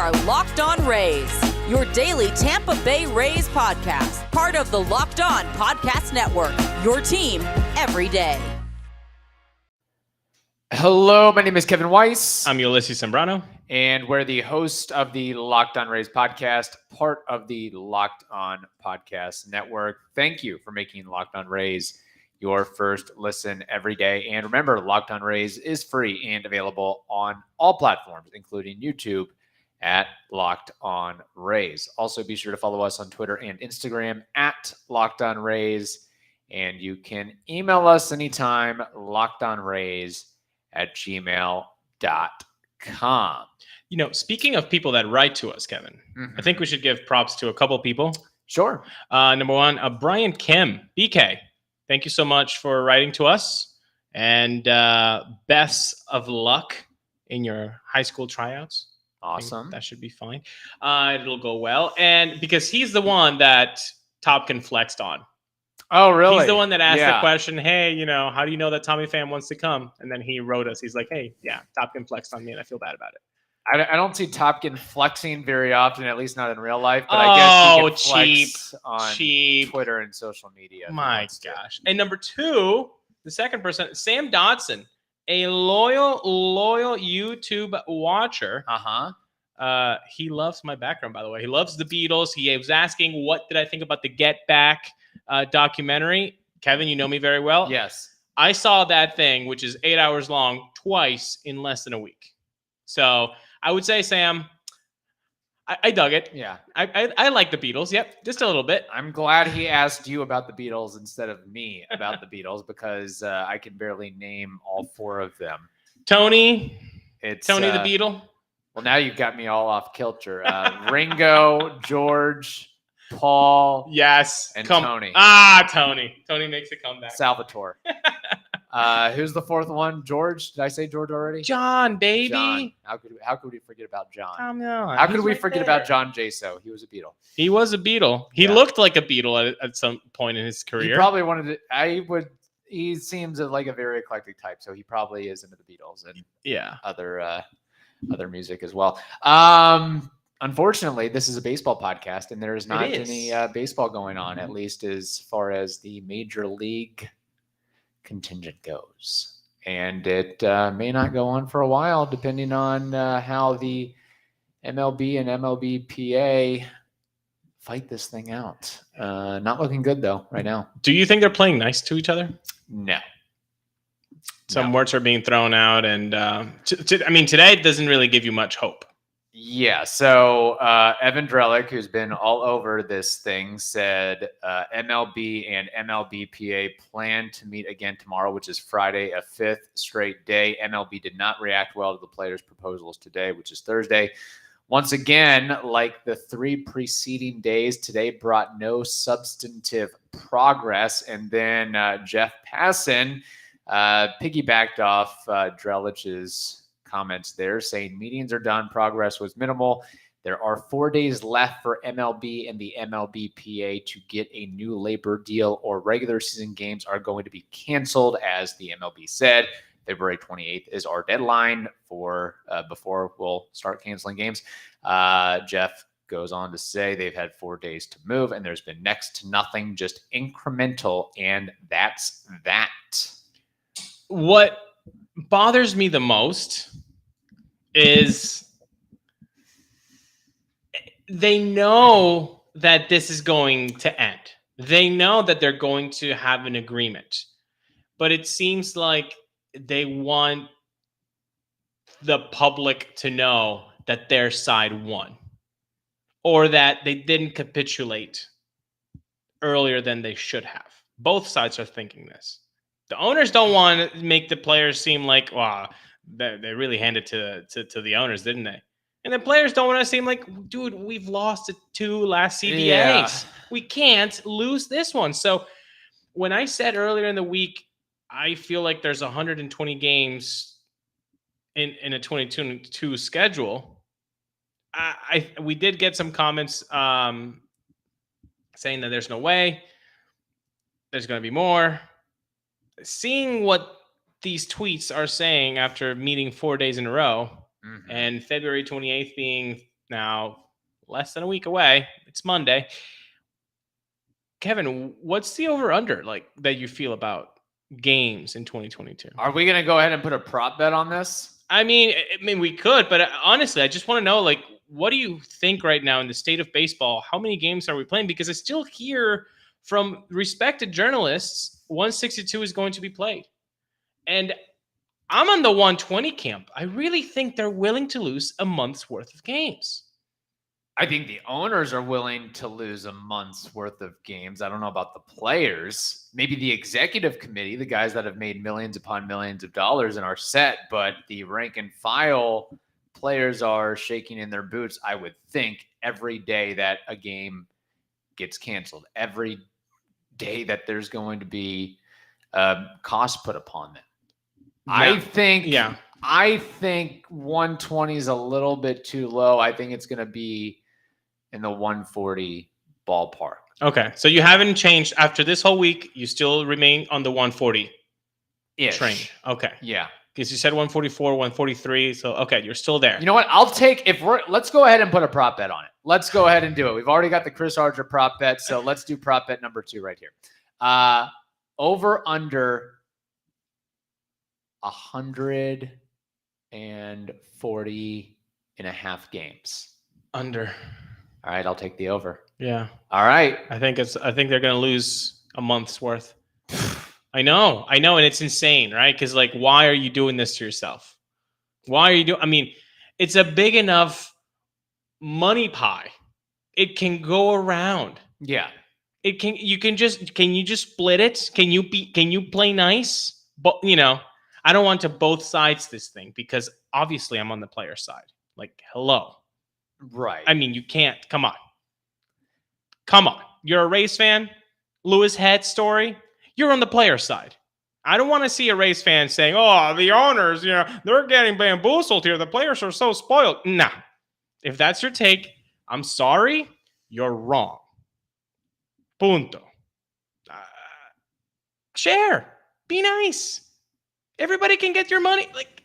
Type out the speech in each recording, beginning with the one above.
are Locked On Rays, your daily Tampa Bay Rays podcast, part of the Locked On Podcast Network, your team every day. Hello, my name is Kevin Weiss. I'm Ulises Sambrano. And we're the host of the Locked On Rays podcast, part of the Locked On Podcast Network. Thank you for making Locked On Rays your first listen every day. And remember, Locked On Rays is free and available on all platforms, including YouTube at Locked On Rays. Also, be sure to follow us on Twitter and Instagram at Locked On Rays. And you can email us anytime, lockedonrays@gmail.com. You know, speaking of people that write to us, Kevin, I think we should give props to a couple people. Sure. Number one, Brian Kim, BK. Thank you so much for writing to us. And best of luck in your high school tryouts. Awesome. That should be fine. It'll go well. And because he's the one that Topkin flexed on. Oh, really? He's the one that asked the question, hey, you know, how do you know that Tommy Pham wants to come? And then he wrote us. He's like, hey, yeah, Topkin flexed on me, and I feel bad about it. I don't see Topkin flexing very often, at least not in real life. But I guess he can flex on Twitter and social media. My gosh. And number two, the second person, Sam Dodson, a loyal YouTube watcher. He loves my background, by the way. He loves the Beatles. He was asking, what did I think about the Get Back documentary? Kevin, you know me very well. Yes. I saw that thing, which is 8 hours long, twice in less than a week. So I would say, Sam, I dug it. Yeah. I like the Beatles. Yep. Just a little bit. I'm glad he asked you about the Beatles instead of me about the Beatles because I can barely name all four of them. Tony the Beatle. Well, now you've got me all off kilter. Ringo, George, Paul. Yes. And Tony. Tony. Tony makes a comeback. Salvatore. Who's the fourth one? George? Did I say George already? John, baby. John. How could we forget about John? No, how could we forget about John Jaso? He was a Beatle. He was a Beatle. He looked like a Beatle at some point in his career. He probably wanted to. He seems like a very eclectic type, so he probably is into the Beatles and other music as well. Unfortunately, this is a baseball podcast, and there is not any baseball going on, at least as far as the major league contingent goes. And it may not go on for a while, depending on how the MLB and MLBPA fight this thing out. Not looking good, though, right now. Do you think they're playing nice to each other? No. Some words are being thrown out, and today it doesn't really give you much hope. Yeah, so Evan Drellick, who's been all over this thing, said MLB and MLBPA plan to meet again tomorrow, which is Friday, a fifth straight day. MLB did not react well to the players' proposals today, which is Thursday. Once again, like the three preceding days, today brought no substantive progress. And then Jeff Passan piggybacked off Drellich's comments there, saying meetings are done, progress was minimal. There are 4 days left for MLB and the MLBPA to get a new labor deal, or regular season games are going to be canceled, as the MLB said. February 28th is our deadline for before we'll start canceling games. Jeff goes on to say they've had 4 days to move, and there's been next to nothing, just incremental, and that's that. What bothers me the most is they know that this is going to end. They know that they're going to have an agreement, but it seems like they want the public to know that their side won, or that they didn't capitulate earlier than they should have. Both sides are thinking this. The owners don't want to make the players seem like, wow, they really handed to the owners, didn't they? And the players don't want to seem like, dude, we've lost 2 last CBAs. Yeah. We can't lose this one. So when I said earlier in the week, I feel like there's 120 games in a 22 schedule, we did get some comments saying that there's no way. There's going to be more. Seeing what these tweets are saying after meeting 4 days in a row, and February 28th being Now, less than a week away. It's Monday. Kevin, what's the over-under like that you feel about games in 2022? Are we going to go ahead and put a prop bet on this? I mean, we could, but honestly, I just want to know, like, what do you think right now in the state of baseball? How many games are we playing? Because I still hear from respected journalists, 162 is going to be played. And I'm on the 120 camp. I really think they're willing to lose a month's worth of games. I think the owners are willing to lose a month's worth of games. I don't know about the players. Maybe the executive committee, the guys that have made millions upon millions of dollars and are set, but the rank and file players are shaking in their boots, I would think, every day that a game gets canceled, every day that there's going to be cost put upon them. Yeah. I think 120 is a little bit too low. I think it's going to be in the 140 ballpark. Okay. So you haven't changed after this whole week. You still remain on the 140 train. Okay. Yeah. Because you said 144, 143. So, okay, you're still there. You know what? Let's go ahead and put a prop bet on it. Let's go ahead and do it. We've already got the Chris Archer prop bet. So let's do prop bet number 2 right here. Over under 140 and a half games. Under. All right, I'll take the over. Yeah. All right. I think they're going to lose a month's worth. I know, and it's insane, right? Because, like, why are you doing this to yourself? Why are you doing? I mean, it's a big enough money pie. It can go around. Yeah. It can. Can you just split it? Can you play nice? But I don't want to both sides this thing because obviously I'm on the player side. Like, hello. Right. I mean, you can't. Come on. You're a Rays fan. Lewis Head story. You're on the player side. I don't want to see a Rays fan saying, "Oh, the owners, they're getting bamboozled here. The players are so spoiled." Nah. If that's your take, I'm sorry. You're wrong. Punto. Share. Be nice. Everybody can get your money. Like,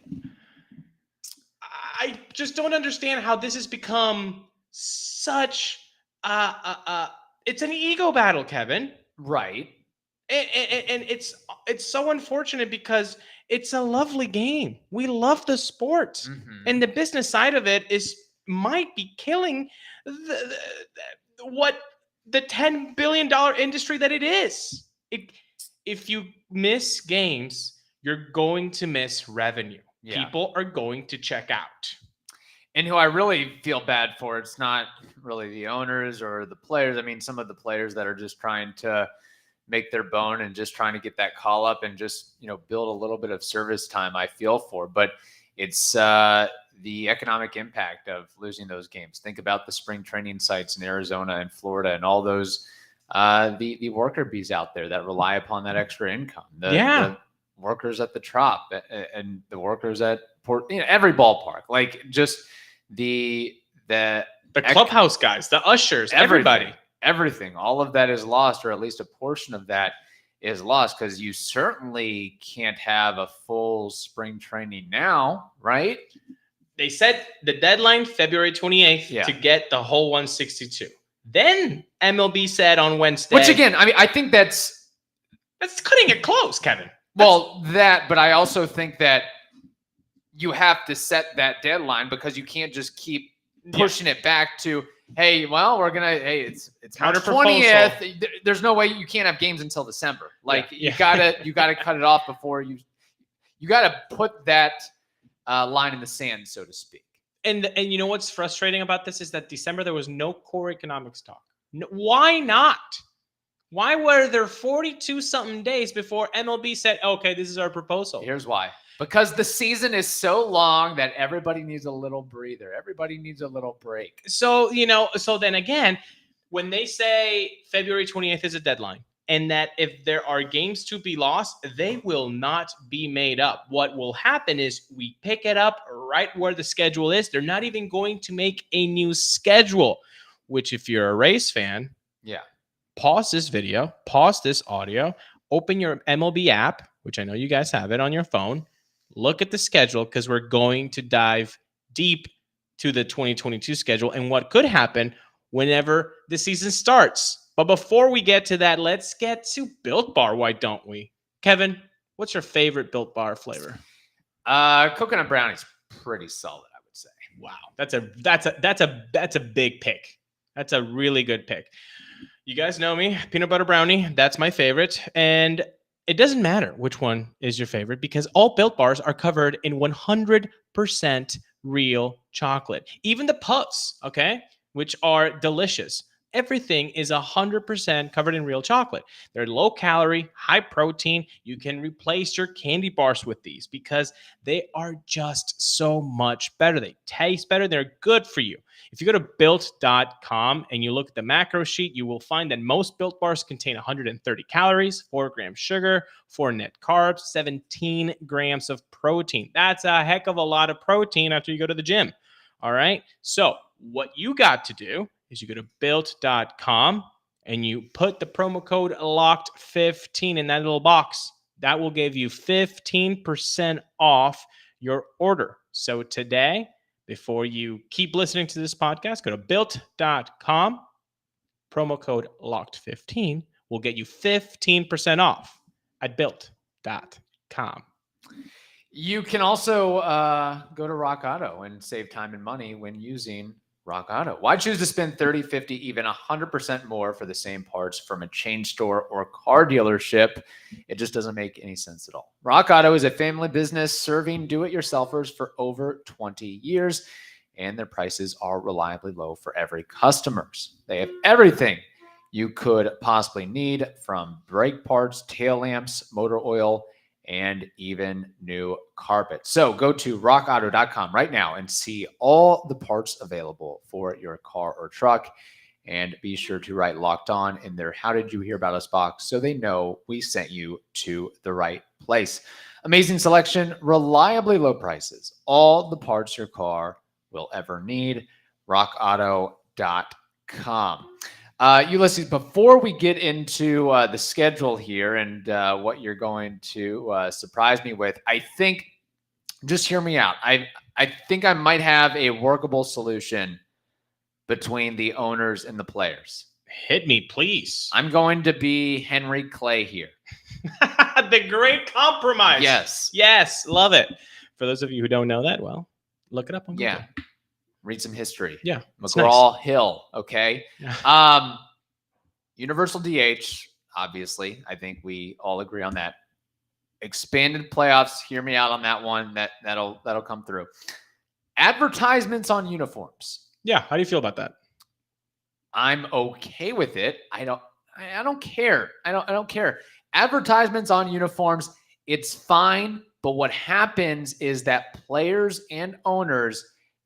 I just don't understand how this has become such it's an ego battle, Kevin. Right. And it's so unfortunate because it's a lovely game. We love the sport. Mm-hmm. And the business side of it might be killing what the $10 billion industry that it is. If you miss games, you're going to miss revenue. Yeah. People are going to check out. And who I really feel bad for, it's not really the owners or the players. I mean, some of the players that are just trying to make their bone and just trying to get that call up and just, build a little bit of service time, I feel for. But it's the economic impact of losing those games. Think about the spring training sites in Arizona and Florida and all those, the worker bees out there that rely upon that extra income. The workers at the Trop and the workers at Port, every ballpark, like just the clubhouse guys, the ushers, everybody. Everything, all of that is lost, or at least a portion of that is lost, because you certainly can't have a full spring training now, right? They set the deadline February 28th to get the whole 162. Then MLB said on Wednesday. Which again, I mean, I think that's cutting it close, Kevin. But I also think that you have to set that deadline because you can't just keep pushing it back to, hey, well, it's March 20th. There's no way you can't have games until December. Like you gotta cut it off before you gotta put that line in the sand, so to speak. And you know what's frustrating about this is that December there was no core economics talk. No, why not? Why were there 42 something days before MLB said, okay, this is our proposal? Here's why. Because the season is so long that everybody needs a little breather. Everybody needs a little break. So, so then again, when they say February 28th is a deadline and that if there are games to be lost, they will not be made up. What will happen is we pick it up right where the schedule is. They're not even going to make a new schedule, which if you're a Rays fan, pause this video, pause this audio, open your MLB app, which I know you guys have it on your phone. Look at the schedule because we're going to dive deep to the 2022 schedule and what could happen whenever the season starts. But before we get to that, let's get to Built Bar. Why don't we? Kevin, what's your favorite Built Bar flavor? Coconut brownie's pretty solid, I would say. Wow, that's a big pick. That's a really good pick. You guys know me, peanut butter brownie. That's my favorite, and it doesn't matter which one is your favorite because all Built Bars are covered in 100% real chocolate. Even the puffs, okay, which are delicious. Everything is 100% covered in real chocolate. They're low calorie, high protein. You can replace your candy bars with these because they are just so much better. They taste better. They're good for you. If you go to built.com and you look at the macro sheet, you will find that most Built Bars contain 130 calories, 4 grams sugar, 4 net carbs, 17 grams of protein. That's a heck of a lot of protein after you go to the gym. All right. So what you got to do is you go to built.com and you put the promo code LOCKED15 in that little box. That will give you 15% off your order. So today, before you keep listening to this podcast, go to built.com. Promo code LOCKED15 will get you 15% off at built.com. You can also go to Rock Auto and save time and money when using Rock Auto. Why choose to spend 30, 50, even 100% more for the same parts from a chain store or car dealership? It just doesn't make any sense at all. Rock Auto is a family business serving do-it-yourselfers for over 20 years, and their prices are reliably low for every customers. They have everything you could possibly need, from brake parts, tail lamps, motor oil, and even new carpet. So go to rockauto.com right now and see all the parts available for your car or truck. And be sure to write Locked On in their How Did You Hear About Us box so they know we sent you to the right place. Amazing selection, reliably low prices, all the parts your car will ever need. rockauto.com. Ulises, before we get into the schedule here and what you're going to surprise me with, I think, just hear me out. I think I might have a workable solution between the owners and the players. Hit me, please. I'm going to be Henry Clay here. The great compromise. Yes. Yes. Love it. For those of you who don't know that, well, look it up on Google. Yeah. Read some history. Yeah. McGraw-Hill. Okay. Yeah. Universal DH, obviously. I think we all agree on that. Expanded playoffs. Hear me out on that one. That'll come through. Advertisements on uniforms. Yeah. How do you feel about that? I'm okay with it. I don't care. I don't care. Advertisements on uniforms, it's fine. But what happens is that players and owners,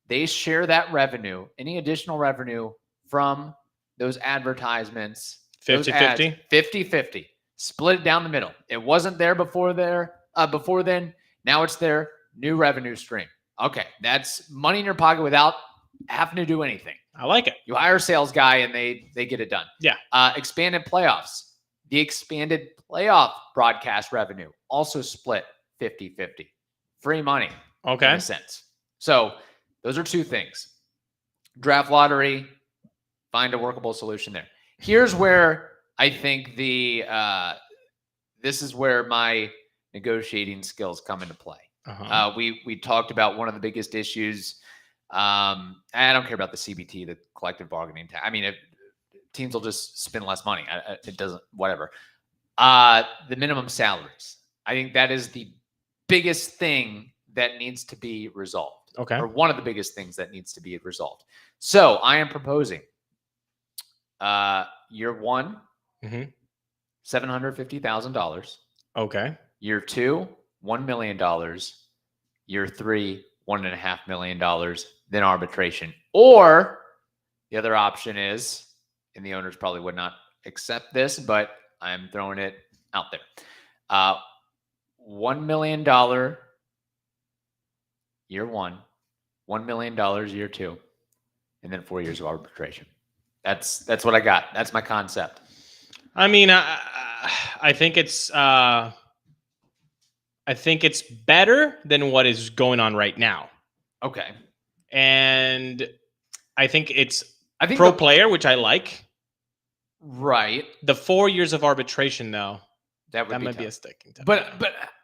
they share that revenue, any additional revenue from those advertisements. 50-50? 50-50. Split it down the middle. It wasn't there before then. Now it's their new revenue stream. Okay, that's money in your pocket without having to do anything. I like it. You hire a sales guy and they get it done. Yeah. Expanded playoffs. The expanded playoff broadcast revenue also split 50-50. Free money. Okay. In a sense. So those are two things. Draft lottery, find a workable solution there. Here's where I think this is where my negotiating skills come into play. Uh-huh. We talked about one of the biggest issues. I don't care about the CBT, the collective bargaining. I mean, teams will just spend less money. It doesn't, whatever. The minimum salaries. I think that is the biggest thing that needs to be resolved. Okay. Or one of the biggest things that needs to be resolved. So I am proposing year one, $750,000. Okay. Year two, $1 million. Year three, $1.5 million. Then arbitration. Or the other option is, and the owners probably would not accept this, but I'm throwing it out there. $1 million year one, $1 million year two, and then 4 years of arbitration. That's what I got. That's my concept. I mean, I think it's better than what is going on right now. Okay. And I think it's pro player, which I like. Right. The 4 years of arbitration, though, that might be a sticking time. But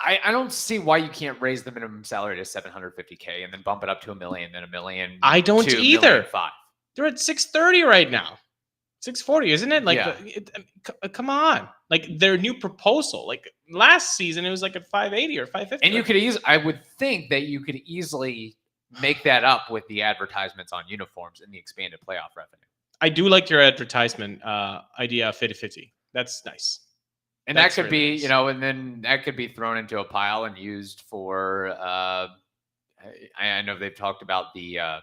I don't see why you can't raise the minimum salary to $750K and then bump it up to $1 million, then $1 million. I don't either. $1,500,000. They're at $630 right now. $640, isn't it? Like, come on. Like, their new proposal. Like, last season, it was like at $580 or $550. And you could I would think that you could easily make that up with the advertisements on uniforms and the expanded playoff revenue. I do like your advertisement idea of 50-50. That's nice. And that could really be, nice. And then that could be thrown into a pile and used for, I know they've talked about the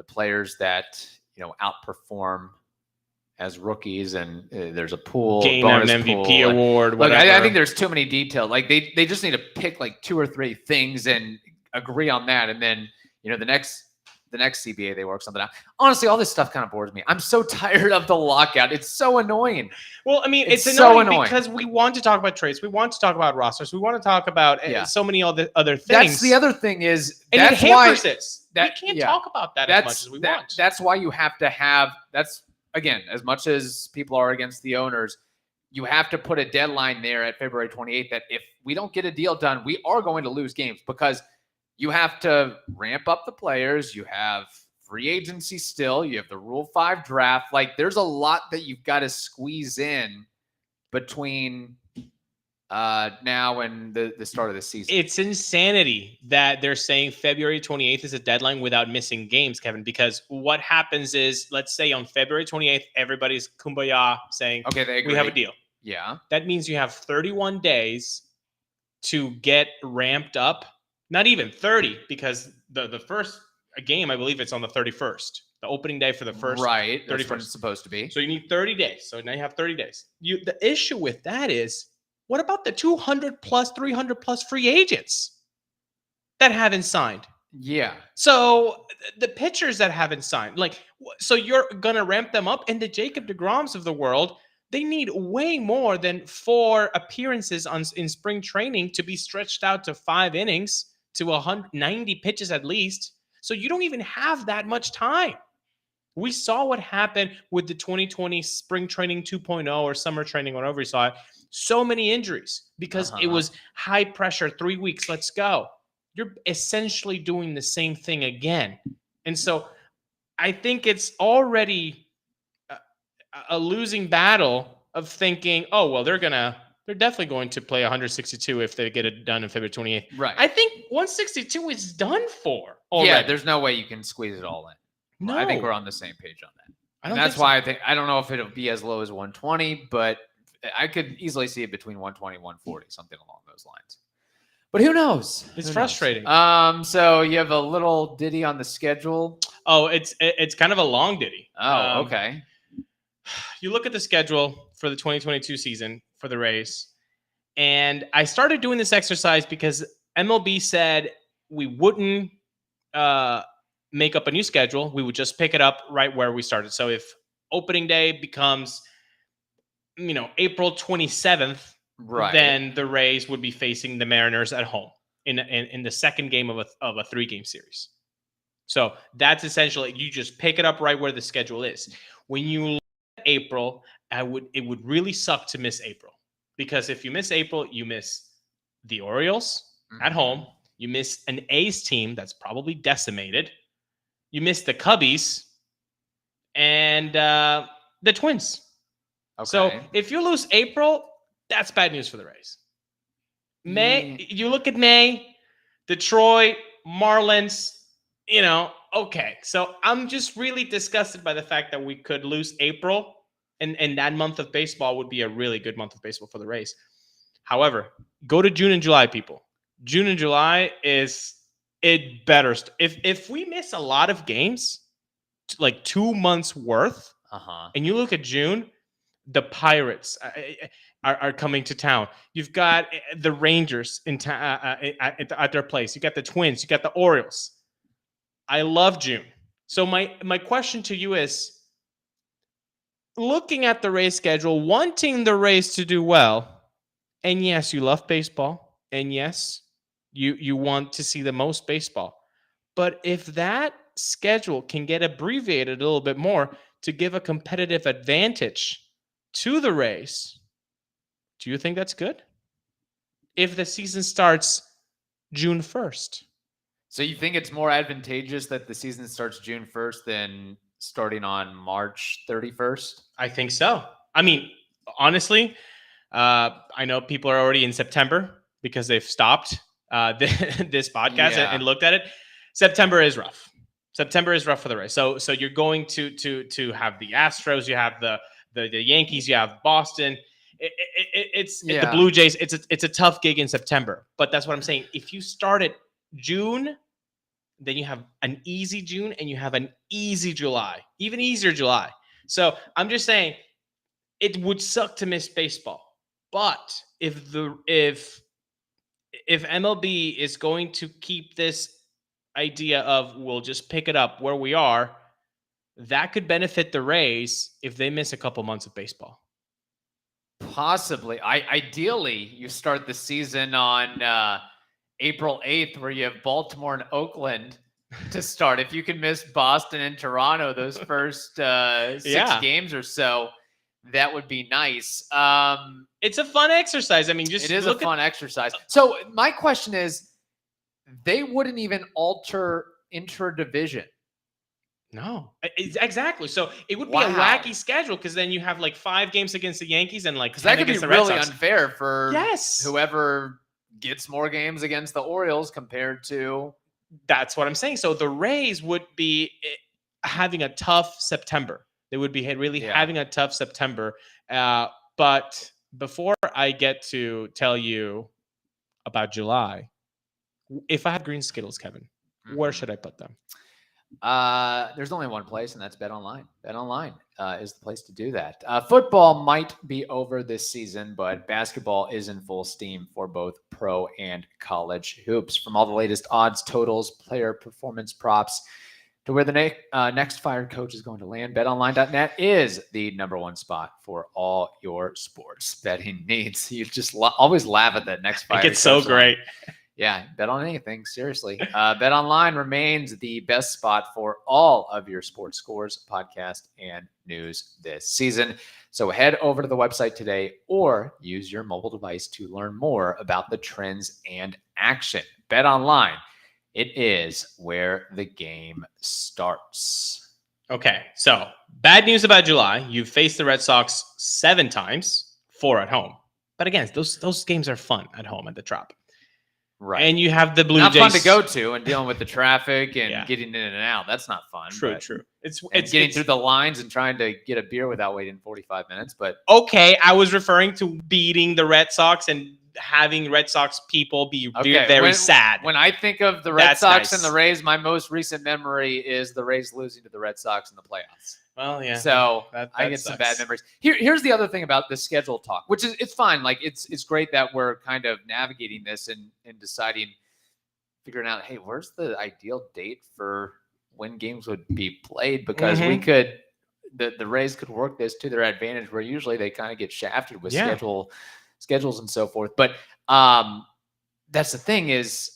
players that, outperform as rookies, and there's a pool, gain an MVP award. Look, I think there's too many details. Like they just need to pick like 2 or 3 things and agree on that, and then the next CBA they work something out. Honestly, all this stuff kind of bores me. I'm so tired of the lockout. It's so annoying. Well, I mean, it's so annoying because we want to talk about trades, we want to talk about rosters, we want to talk about so many other things. That's the other thing is, and that's it hampers this. We can't talk about that as much as we want. That's why you have to have. That's again, as much as people are against the owners, you have to put a deadline there at February 28th that if we don't get a deal done, we are going to lose games because you have to ramp up the players. You have free agency still. You have the Rule 5 draft. Like, there's a lot that you've got to squeeze in between now and the start of the season. It's insanity that they're saying February 28th is a deadline without missing games, Kevin, because what happens is, let's say on February 28th, everybody's kumbaya saying, okay, we have a deal. Yeah. That means you have 31 days to get ramped up. Not even 30, because the first game, I believe it's on the 31st, the opening day for the first. Right. 31st. That's when it's supposed to be. So you need 30 days. So now you have 30 days. The issue with that is, what about the 200 plus, 300 plus free agents that haven't signed? Yeah. So the pitchers that haven't signed, so you're going to ramp them up, and the Jacob deGroms of the world, they need way more than 4 appearances in spring training to be stretched out to 5 innings to 190 pitches at least. So you don't even have that much time. We saw what happened with the 2020 spring training 2.0 or summer training, whatever we saw it. So many injuries because it was high pressure, 3 weeks, let's go. You're essentially doing the same thing again. And so I think it's already a losing battle of thinking, oh, well, they're definitely going to play 162 if they get it done in February 28th. Right. I think 162 is done for already. Yeah, there's no way you can squeeze it all in. No. I think we're on the same page on that. And that's why I don't know if it'll be as low as 120, but I could easily see it between 120 and 140, something along those lines. But who knows? It's frustrating. So you have a little ditty on the schedule. Oh, it's kind of a long ditty. Oh, okay. You look at the schedule for the 2022 season for the Rays, and I started doing this exercise because MLB said we wouldn't make up a new schedule. We would just pick it up right where we started. So if opening day becomes, April 27th, right, then the Rays would be facing the Mariners at home in the second game of a 3-game series. So that's essentially, you just pick it up right where the schedule is. When you look at April, it would really suck to miss April, because if you miss April, you miss the Orioles at home. You miss an A's team that's probably decimated. You miss the Cubbies and the Twins. Okay. So if you lose April, that's bad news for the Rays. May, you look at May, Detroit, Marlins, okay. So I'm just really disgusted by the fact that we could lose April, and that month of baseball would be a really good month of baseball for the Rays. However, go to June and July, people. June and July is it better. If we miss a lot of games, like 2 months worth, and you look at June, the Pirates are coming to town. You've got the Rangers in at their place. You got the Twins. You got the Orioles. I love June. So my question to you is, looking at the Rays schedule, wanting the Rays to do well, and yes, you love baseball, and yes, you want to see the most baseball. But if that schedule can get abbreviated a little bit more to give a competitive advantage to the Rays, do you think that's good? If the season starts June 1st. So you think it's more advantageous that the season starts June 1st than starting on March 31st? I think so. I mean, honestly, I know people are already in September because they've stopped this podcast and looked at it. September is rough. September is rough for the Rays. So you're going to have the Astros, you have the Yankees, you have Boston. It's the Blue Jays. It's a tough gig in September. But that's what I'm saying. If you start at June, then you have an easy June and you have an easy July, even easier July. So I'm just saying it would suck to miss baseball. But if MLB is going to keep this idea of we'll just pick it up where we are, that could benefit the Rays if they miss a couple months of baseball. Possibly. Ideally, you start the season on April 8th, where you have Baltimore and Oakland to start. If you can miss Boston and Toronto those first 6 games or so, that would be nice. It's a fun exercise. I mean, it is a fun exercise. So my question is, they wouldn't even alter inter-division. No, exactly. So it would be a wacky schedule because then you have like 5 games against the Yankees and like 10 that could against be the Red really Sox. Unfair for whoever gets more games against the Orioles compared to. That's what I'm saying. So the Rays would be having a tough September. They would be having a tough September. But before I get to tell you about July, if I have green Skittles, Kevin, where should I put them? There's only one place, and that's BetOnline. BetOnline is the place to do that. Football might be over this season, but basketball is in full steam for both pro and college hoops. From all the latest odds, totals, player performance props, to where the next fired coach is going to land, BetOnline.net is the number one spot for all your sports betting needs. You just always laugh at that next fired coach. It's so great. Yeah, bet on anything, seriously. BetOnline remains the best spot for all of your sports scores, podcast, and news this season. So head over to the website today or use your mobile device to learn more about the trends and action. BetOnline, it is where the game starts. Okay, so bad news about July. You've faced the Red Sox 7 times, 4 at home. But again, those games are fun at home at the Trop. Right. And you have the Blue Jays. Not fun to go to and dealing with the traffic and getting in and out. That's not fun. True. It's getting through the lines and trying to get a beer without waiting 45 minutes. But okay, I was referring to beating the Red Sox and having Red Sox people be very sad. When I think of the Red Sox and the Rays, my most recent memory is the Rays losing to the Red Sox in the playoffs. Well, yeah. So I get some bad memories. Here's the other thing about the schedule talk, which is it's fine. Like it's great that we're kind of navigating this and deciding, figuring out, hey, where's the ideal date for when games would be played? Because we could, the Rays could work this to their advantage, where usually they kind of get shafted with schedules and so forth. But that's the thing is,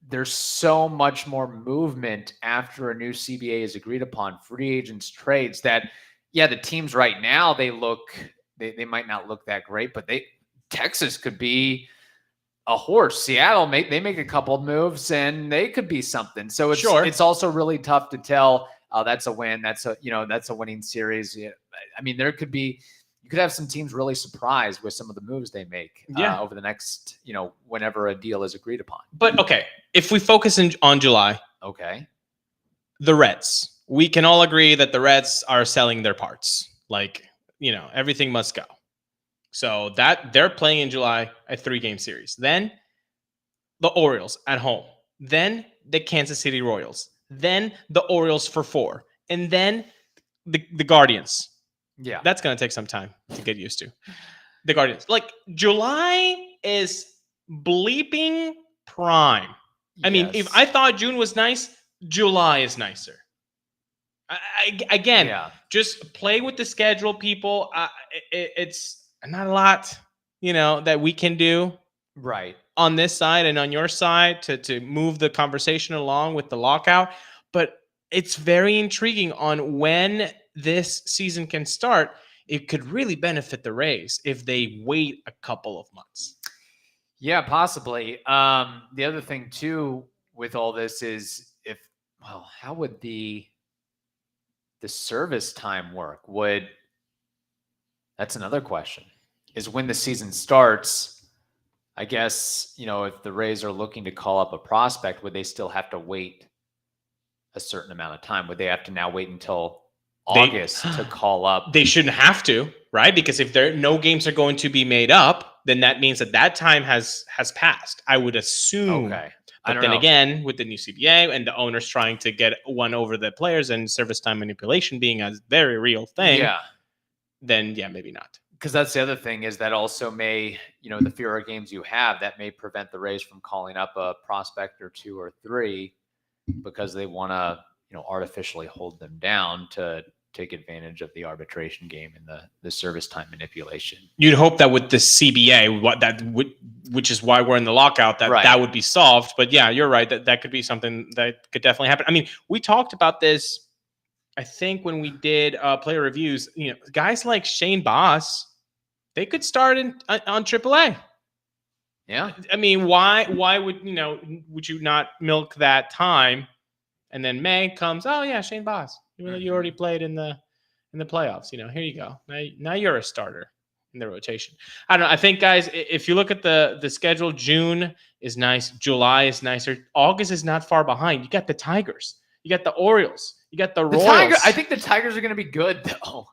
there's so much more movement after a new CBA is agreed upon, free agents, trades, that, the teams right now, they might not look that great, but Texas could be a horse. Seattle, they make a couple of moves and they could be something. So it's also really tough to tell, that's a win. That's a winning series. I mean, you could have some teams really surprised with some of the moves they make over the next, whenever a deal is agreed upon. But okay, if we focus on July, the Reds, we can all agree that the Reds are selling their parts. Like, everything must go. So that they're playing in July a 3-game series. Then the Orioles at home. Then the Kansas City Royals. Then the Orioles for 4. And then the Guardians. Yeah. That's going to take some time to get used to. The Guardians. Like, July is bleeping prime. Yes. I mean, if I thought June was nice, July is nicer. Just play with the schedule, people. It's not a lot, that we can do on this side and on your side to move the conversation along with the lockout. But it's very intriguing on when this season can start. It could really benefit the Rays if they wait a couple of months. Yeah, possibly. The other thing too with all this is how would the service time work? That's another question. Is when the season starts, I guess, if the Rays are looking to call up a prospect, would they still have to wait a certain amount of time? Would they have to now wait until August to call up? They shouldn't have to, right? Because if no games are going to be made up, then that means that time has passed. I would assume. Okay. But then again, with the new CBA and the owners trying to get one over the players and service time manipulation being a very real thing, then maybe not. Because that's the other thing is that also may, the fewer games you have, that may prevent the Rays from calling up a prospect or 2 or 3 because they want to, artificially hold them down to take advantage of the arbitration game and the service time manipulation. You'd hope that with the CBA, which is why we're in the lockout, that would be solved. But yeah, you're right. That could be something that could definitely happen. I mean, we talked about this, I think, when we did player reviews. Guys like Shane Boss, they could start on AAA. Yeah. I mean, why would you not milk that time? And then May comes, oh yeah, Shane Boss. You already played in the playoffs. Here you go. Now you're a starter in the rotation. I don't know. I think, guys, if you look at the schedule, June is nice. July is nicer. August is not far behind. You got the Tigers. You got the Orioles. You got the Royals. I think the Tigers are going to be good, though.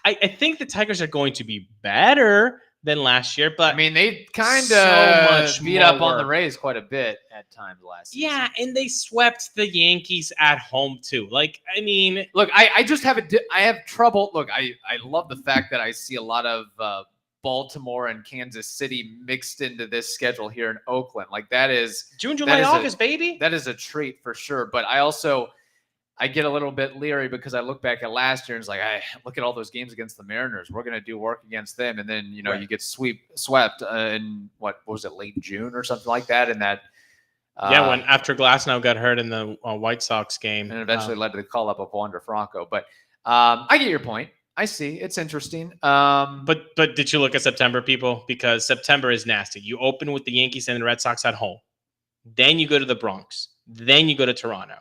I think the Tigers are going to be better than last year, but I mean, they kind of beat up on the Rays quite a bit at times last season. Yeah, and they swept the Yankees at home too. Look, I just have I have trouble. Look, I love the fact that I see a lot of Baltimore and Kansas City mixed into this schedule here in Oakland. Like that is June, July, August, baby. That is a treat for sure. But I get a little bit leery because I look back at last year and it's like, I look at all those games against the Mariners. We're going to do work against them. And then, you get swept in what was it, late June or something like that. And that, when after Glasnow got hurt in the White Sox game. And eventually led to the call up of Wander Franco. But I get your point. I see. It's interesting. But did you look at September, people? Because September is nasty. You open with the Yankees and the Red Sox at home. Then you go to the Bronx. Then you go to Toronto.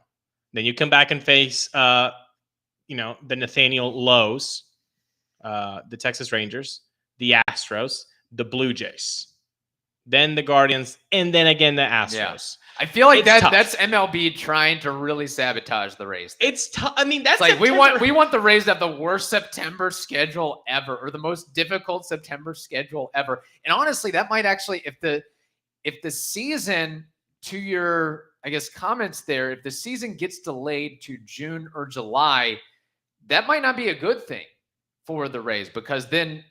Then you come back and face, the Nathaniel Lowe's, the Texas Rangers, the Astros, the Blue Jays, then the Guardians, and then again the Astros. Yeah. I feel like that's MLB trying to really sabotage the Rays. It's tough. I mean, that's like we want the Rays to have the worst September schedule ever, or the most difficult September schedule ever. And honestly, that might actually, if the season, to your comments there, if the season gets delayed to June or July, that might not be a good thing for the Rays because then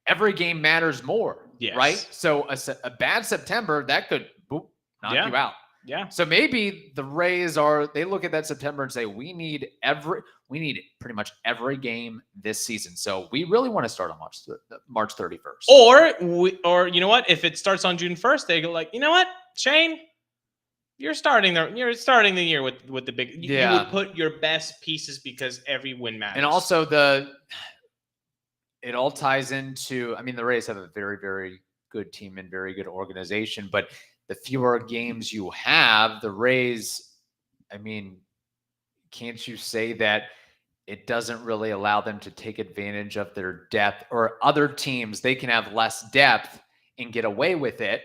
every game matters more, right? So a bad September, that could knock you out. Yeah. So maybe the Rays they look at that September and say, we need pretty much every game this season. So we really want to start on March 31st. Or you know what? If it starts on June 1st, they go like, you know what, Shane? You're starting the year with the big. You would put your best pieces because every win matters. And also it all ties into. I mean, the Rays have a very, very good team and very good organization, but the fewer games you have, the Rays. I mean, can't you say that it doesn't really allow them to take advantage of their depth, or other teams they can have less depth and get away with it?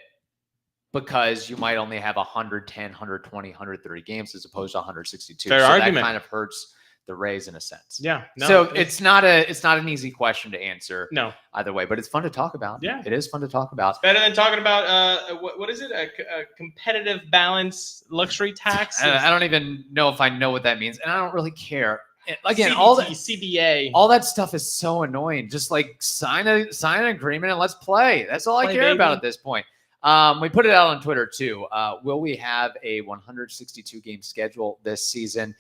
Because you might only have 110, 120, 130 games as opposed to 162. Fair argument. That kind of hurts the Rays in a sense. Yeah. No, so it's not an easy question to answer. No. Either way, but it's fun to talk about. Yeah. It is fun to talk about. It's better than talking about what is it? A competitive balance luxury tax? I don't even know if I know what that means, and I don't really care. Again, CBA, all that stuff is so annoying. Just like sign an agreement and let's play. That's all I care about at this point. We put it out on Twitter too. Will we have a 162 game schedule this season?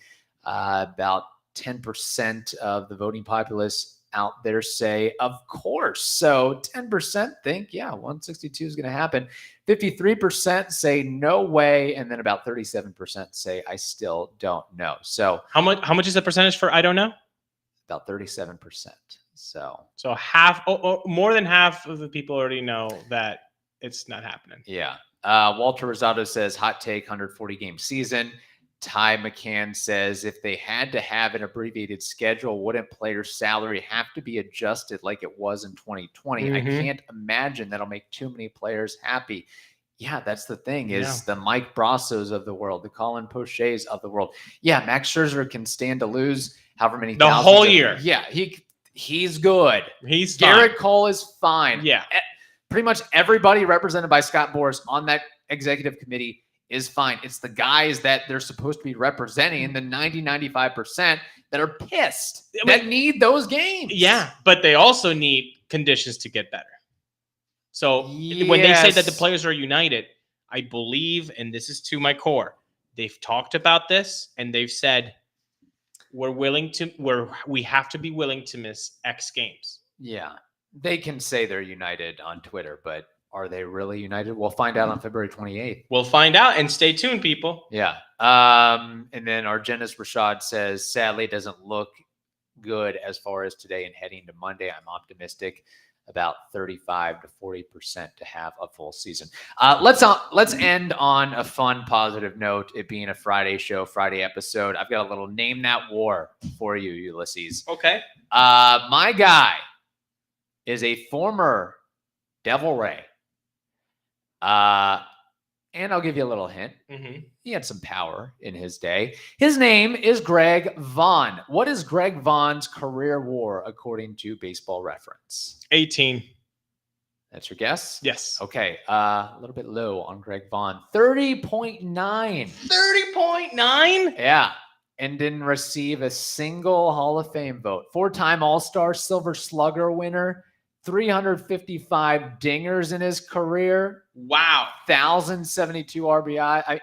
About 10% of the voting populace out there say, of course. So 10% think, yeah, 162 is going to happen. 53% say no way. And then about 37% say, I still don't know. So How much is the percentage for I don't know? about 37%. So half, more than half of the people already know that it's not happening. yeah. Walter Rosado says, hot take, 140 game season. Ty McCann says, if they had to have an abbreviated schedule, wouldn't players' salary have to be adjusted like it was in 2020? I can't imagine that'll make too many players happy. Yeah, that's the thing is the Mike Brassos of the world, the Colin Poches of the world. Yeah, Max Scherzer can stand to lose however many the whole year. Yeah, he's good. He's Garrett fine. Cole is fine. Yeah. Pretty much everybody represented by Scott Boras on that executive committee is fine. It's the guys that they're supposed to be representing, the 90-95% that are pissed, that need those games. Yeah, but they also need conditions to get better. So when they say that the players are united, I believe, and this is to my core, they've talked about this and they've said we have to be willing to miss X games. Yeah. They can say they're united on Twitter, but are they really united? We'll find out on February 28th. We'll find out, and stay tuned, people. Yeah. And then Argenis Rashad says, sadly, it doesn't look good as far as today and heading to Monday. I'm optimistic about 35 to 40% to have a full season. Let's end on a fun, positive note, it being a Friday show, Friday episode. I've got a little Name That War for you, Ulises. Okay. My guy is a former Devil Ray. And I'll give you a little hint. He had some power in his day. His name is Greg Vaughn. What is Greg Vaughn's career WAR according to Baseball Reference? 18. That's your guess? Yes. Okay. A little bit low on Greg Vaughn. 30.9. 30.9? Yeah. And didn't receive a single Hall of Fame vote. 4-time All-Star Silver Slugger winner. 355 dingers in his career. Wow. 1,072 RBI.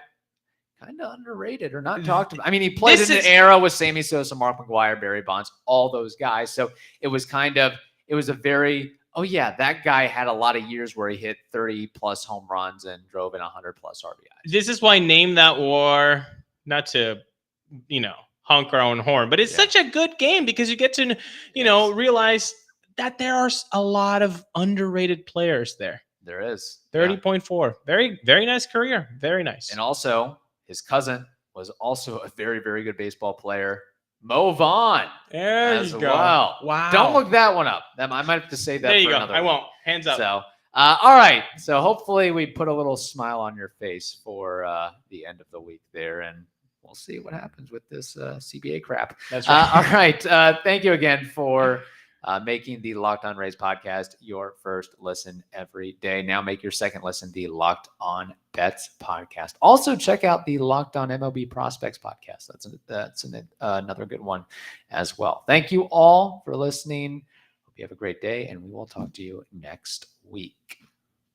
Kind of underrated or not talked about. I mean, he played in an era with Sammy Sosa, Mark McGwire, Barry Bonds, all those guys. So it was a very, oh yeah, that guy had a lot of years where he hit 30 plus home runs and drove in 100 plus RBIs. This is why Name That War, not to, honk our own horn, but it's such a good game because you get to, realize that there are a lot of underrated players there. There is. 30.4. Very, very nice career. Very nice. And also, his cousin was also a very, very good baseball player. Mo Vaughn. There you go. Well. Wow. Don't look that one up. I might have to save that there you for go. another I week. won't. Hands up. So, all right. So hopefully we put a little smile on your face for the end of the week there. And we'll see what happens with this CBA crap. That's right. All right. Thank you again for making the Locked On Rays podcast your first listen every day. Now make your second listen the Locked On Bets podcast. Also check out the Locked On MLB Prospects podcast. That's another good one as well. Thank you all for listening. Hope you have a great day, and we will talk to you next week.